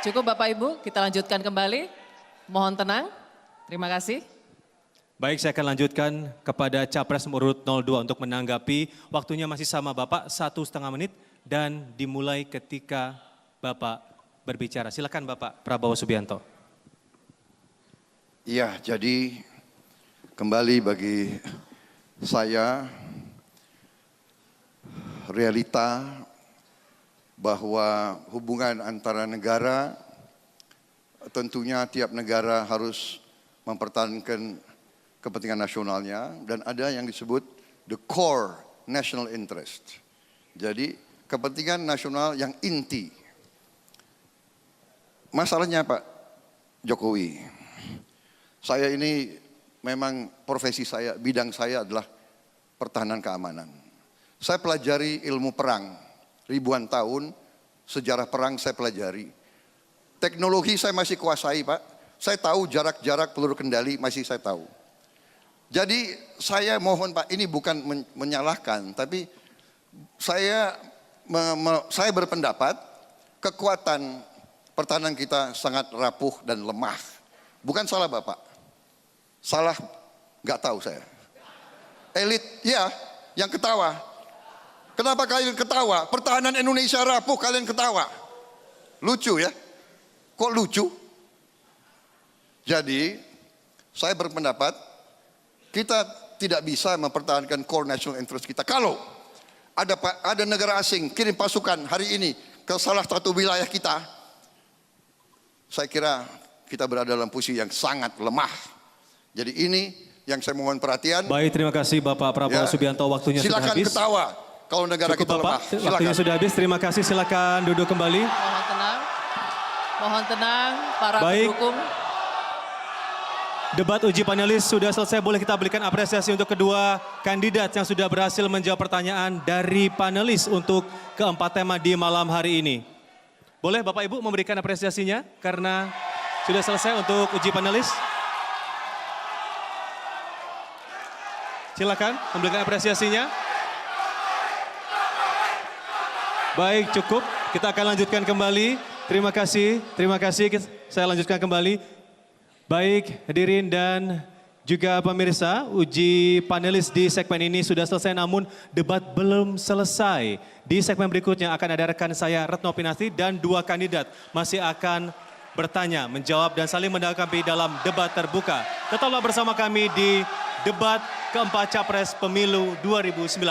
Cukup Bapak Ibu, kita lanjutkan kembali. Mohon tenang. Terima kasih. Baik, saya akan lanjutkan kepada Capres nomor urut 02 untuk menanggapi. Waktunya masih sama Bapak, 1,5 menit dan dimulai ketika Bapak berbicara. Silakan Bapak Prabowo Subianto. Iya, jadi kembali bagi saya realita bahwa hubungan antara negara, tentunya tiap negara harus mempertahankan kepentingan nasionalnya dan ada yang disebut the core national interest. Jadi kepentingan nasional yang inti. Masalahnya Pak Jokowi, saya ini memang profesi saya, bidang saya adalah pertahanan keamanan. Saya pelajari ilmu perang, ribuan tahun sejarah perang saya pelajari. Teknologi saya masih kuasai Pak, saya tahu jarak-jarak peluru kendali masih saya tahu. Jadi saya mohon Pak, ini bukan menyalahkan, tapi saya berpendapat kekuatan pertahanan kita sangat rapuh dan lemah. Bukan salah Bapak, salah nggak tahu saya. Elit, ya, yang ketawa. Kenapa kalian ketawa? Pertahanan Indonesia rapuh, kalian ketawa. Lucu ya? Kok lucu? Jadi saya berpendapat kita tidak bisa mempertahankan core national interest kita kalau ada negara asing kirim pasukan hari ini ke salah satu wilayah kita. Saya kira kita berada dalam posisi yang sangat lemah. Jadi ini yang saya mohon perhatian. Baik, terima kasih Bapak Prabowo Subianto, waktunya sudah habis. Silakan ketawa kalau negara Cukup kita Bapak, lemah. Silakan. waktunya sudah habis. Terima kasih, silakan duduk kembali. Mohon tenang. Mohon tenang para Baik. pendukung. Debat uji panelis sudah selesai, boleh kita berikan apresiasi untuk kedua kandidat yang sudah berhasil menjawab pertanyaan dari panelis untuk keempat tema di malam hari ini. Boleh Bapak Ibu memberikan apresiasinya karena sudah selesai untuk uji panelis. Silakan memberikan apresiasinya. Baik, cukup. Kita akan lanjutkan kembali. Terima kasih. Saya lanjutkan kembali. Baik, hadirin dan juga pemirsa, uji panelis di segmen ini sudah selesai namun debat belum selesai. Di segmen berikutnya akan ada rekan saya Retno Pinasti dan dua kandidat masih akan bertanya, menjawab dan saling menanggapi dalam debat terbuka. Tetaplah bersama kami di debat keempat Capres Pemilu 2019.